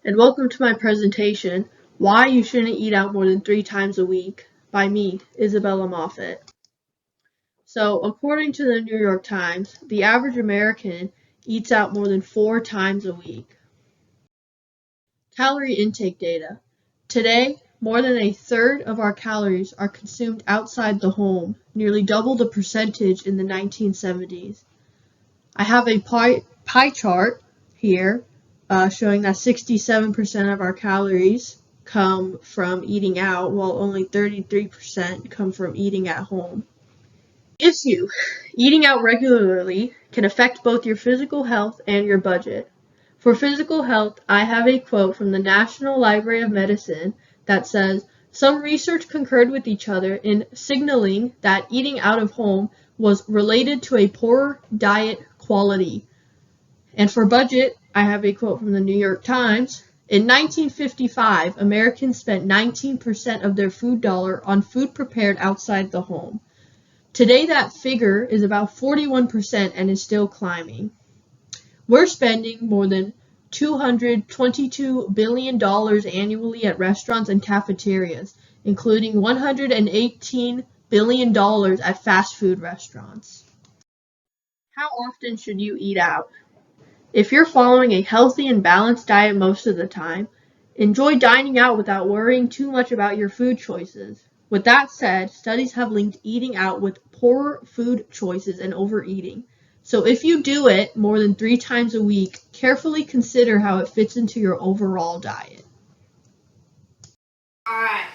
And welcome to my presentation, Why You Shouldn't Eat Out More Than 3 Times a Week, by me, Isabella Moffett. So, according to the New York Times, the average American eats out more than 4 times a week. Calorie intake data. Today, more than a third of our calories are consumed outside the home, nearly double the percentage in the 1970s. I have a pie chart here showing that 67% of our calories come from eating out, while only 33% come from eating at home. Issue: eating out regularly can affect both your physical health and your budget. For physical health, I have a quote from the National Library of Medicine that says, "Some research concurred with each other in signaling that eating out of home was related to a poorer diet quality." And for budget, I have a quote from the New York Times. In 1955, Americans spent 19% of their food dollar on food prepared outside the home. Today, that figure is about 41% and is still climbing. We're spending more than $222 billion annually at restaurants and cafeterias, including $118 billion at fast food restaurants. How often should you eat out? If you're following a healthy and balanced diet most of the time, enjoy dining out without worrying too much about your food choices. With that said, studies have linked eating out with poorer food choices and overeating. So if you do it more than 3 times a week, carefully consider how it fits into your overall diet. All right.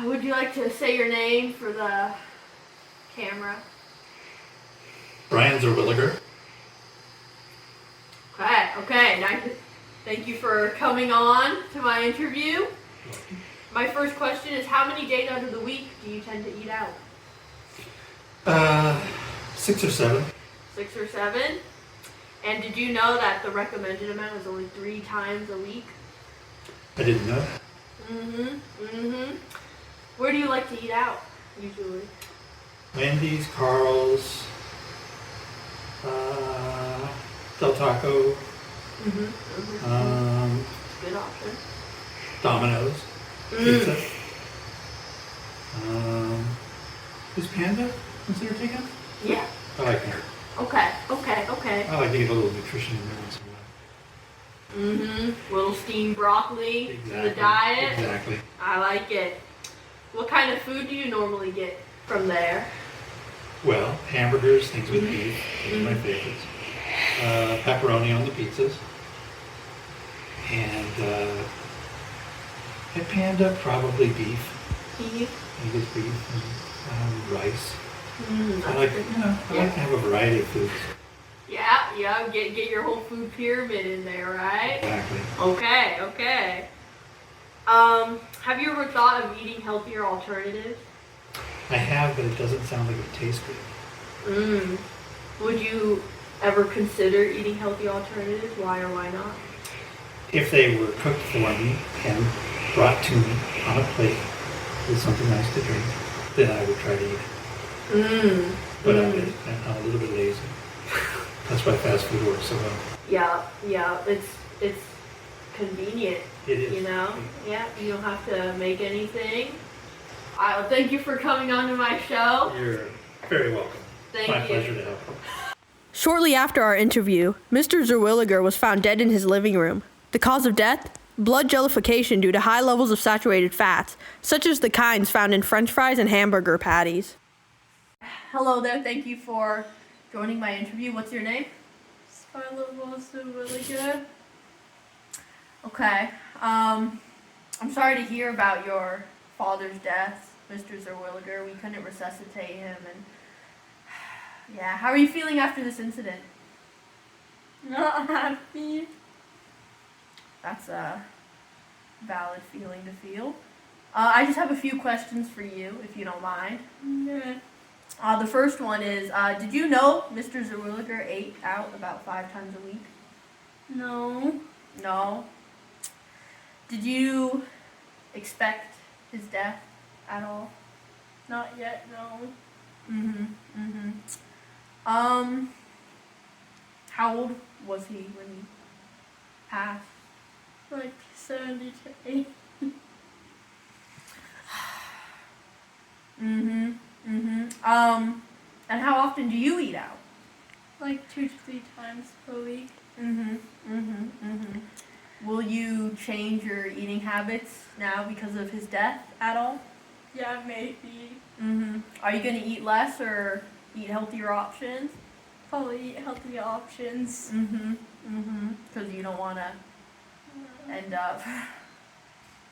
Would you like to say your name for the camera? Brian Zerwilliger. Okay. Thank you for coming on to my interview. My first question is, how many days out of the week do you tend to eat out? 6 or 7. 6 or 7? And did you know that the recommended amount is only 3 times a week? I didn't know that. Where do you like to eat out, usually? Wendy's, Carl's, Del Taco, Good option. Domino's, pizza. Is Panda considered takeout? Yeah. I like Panda. Okay. I like to get a little nutrition in there once in a while. Little steamed broccoli in the diet. Exactly. I like it. What kind of food do you normally get from there? Well, hamburgers, things with beef, those are my favorites. Pepperoni on the pizzas. And at Panda, probably beef. Beef? I guess beef and rice. I like to have a variety of foods. Yeah, get your whole food pyramid in there, right? Exactly. Okay. Have you ever thought of eating healthier alternatives? I have, but it doesn't sound like it tastes good. Would you ever consider eating healthy alternatives? Why or why not? If they were cooked for me and brought to me on a plate with something nice to drink, then I would try to eat it. But I'm a little bit lazy. That's why fast food works so well. Yeah, it's convenient. It is. You know? Yeah, you don't have to make anything. Thank you for coming on to my show. You're very welcome. Thank My you. pleasure to help. Shortly after our interview, Mr. Zerwilliger was found dead in his living room. The cause of death? Blood jellification due to high levels of saturated fats, such as the kinds found in French fries and hamburger patties. Hello there, thank you for joining my interview. What's your name? Skylar Zerwilliger. Okay. I'm sorry to hear about your father's death, Mr. Zerwilliger. We couldn't resuscitate him, and yeah. How are you feeling after this incident? Not happy. That's a valid feeling to feel. I just have a few questions for you, if you don't mind. Yeah. The first one is, did you know Mr. Zerwilliger ate out about 5 times a week? No. No. Did you expect his death at all? Not yet, no. How old was he when he Half. Like 70 to 80. And how often do you eat out? Like 2 to 3 times per week. Will you change your eating habits now because of his death at all? Yeah, maybe. Are you going to eat less or eat healthier options? Probably eat healthy options. Because you don't want to end up.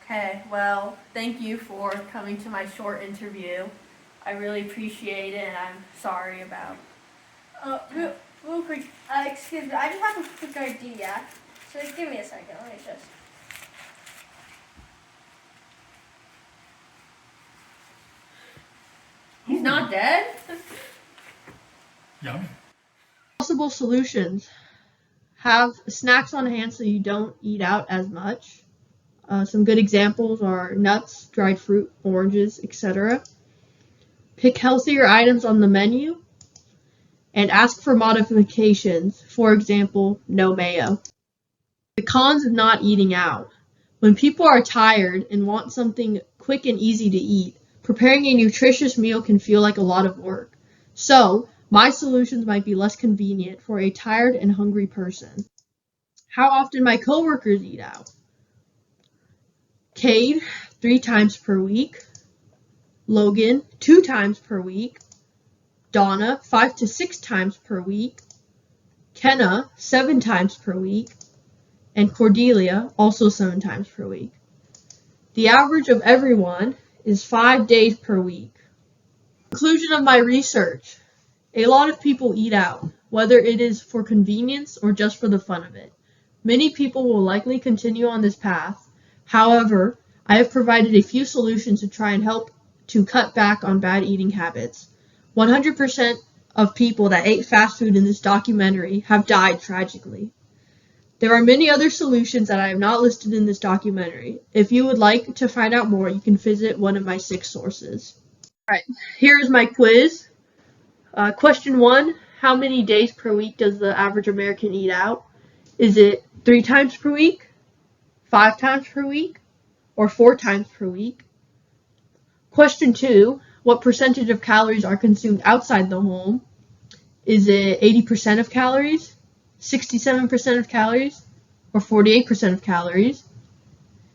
Okay, well, thank you for coming to my short interview. I really appreciate it, and I'm sorry about. Real quick, excuse me, I just have a quick idea. So give me a second, let me just. He's not dead? Yummy. Possible solutions. Have snacks on hand so you don't eat out as much. Some good examples are nuts, dried fruit, oranges, etc. Pick healthier items on the menu and ask for modifications. For example, no mayo. The cons of not eating out. When people are tired and want something quick and easy to eat, preparing a nutritious meal can feel like a lot of work. So, my solutions might be less convenient for a tired and hungry person. How often my coworkers eat out. Cade, 3 times per week. Logan, 2 times per week. Donna, 5 to 6 times per week. Kenna, 7 times per week. And Cordelia, also 7 times per week. The average of everyone is 5 days per week. Conclusion of my research. A lot of people eat out, whether it is for convenience or just for the fun of it. Many people will likely continue on this path. However, I have provided a few solutions to try and help to cut back on bad eating habits. 100% of people that ate fast food in this documentary have died tragically. There are many other solutions that I have not listed in this documentary. If you would like to find out more, you can visit one of my 6 sources. Alright, here is my quiz. Question 1, how many days per week does the average American eat out? Is it 3 times per week, 5 times per week, or 4 times per week? Question 2, what percentage of calories are consumed outside the home? Is it 80% of calories, 67% of calories, or 48% of calories?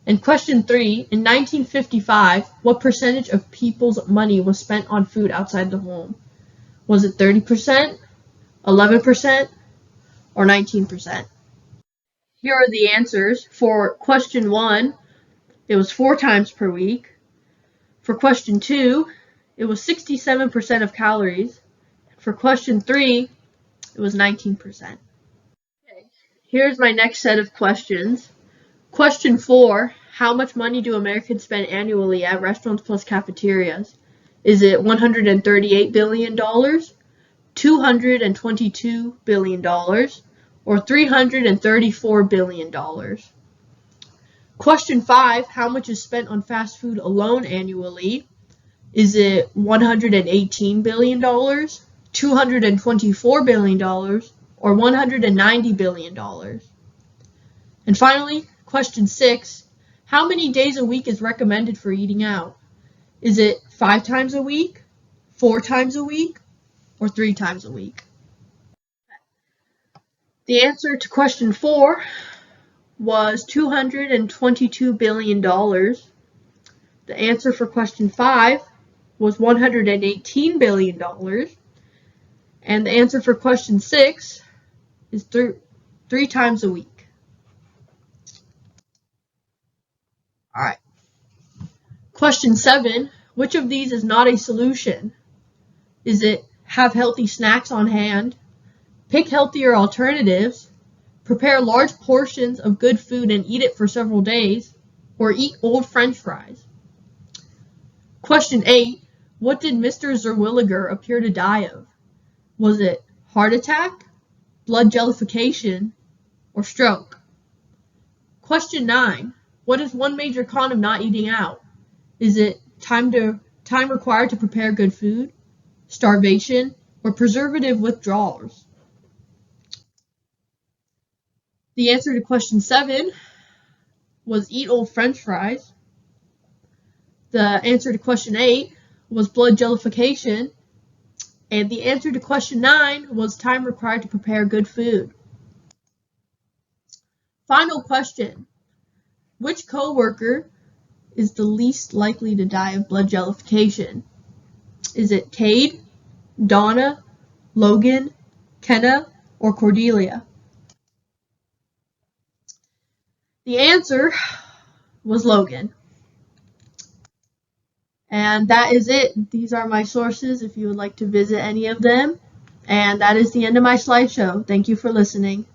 And question 3, in 1955, what percentage of people's money was spent on food outside the home? Was it 30%, 11%, or 19%? Here are the answers. For question 1, it was 4 times per week. For question 2, it was 67% of calories. For question 3, it was 19%. Okay. Here's my next set of questions. Question 4, how much money do Americans spend annually at restaurants plus cafeterias? Is it $138 billion, $222 billion, or $334 billion? Question 5, how much is spent on fast food alone annually? Is it $118 billion, $224 billion, or $190 billion? And finally, question 6, how many days a week is recommended for eating out? Is it 5 times a week, 4 times a week, or 3 times a week? The answer to question 4 was $222 billion. The answer for question 5 was $118 billion. And the answer for question 6 is 3 times a week. Alright. Question 7, which of these is not a solution? Is it have healthy snacks on hand, pick healthier alternatives, prepare large portions of good food and eat it for several days, or eat old French fries? Question 8, what did Mr. Zerwilliger appear to die of? Was it heart attack, blood jellification, or stroke? Question 9, what is one major con of not eating out? Is it time required to prepare good food, starvation, or preservative withdrawals? The answer to question 7 was eat old French fries. The answer to question 8 was blood jellification. And the answer to question 9 was time required to prepare good food. Final question. Which coworker is the least likely to die of blood jellification? Is it Cade, Donna, Logan, Kenna, or Cordelia? The answer was Logan. And that is it. These are my sources if you would like to visit any of them. And that is the end of my slideshow. Thank you for listening.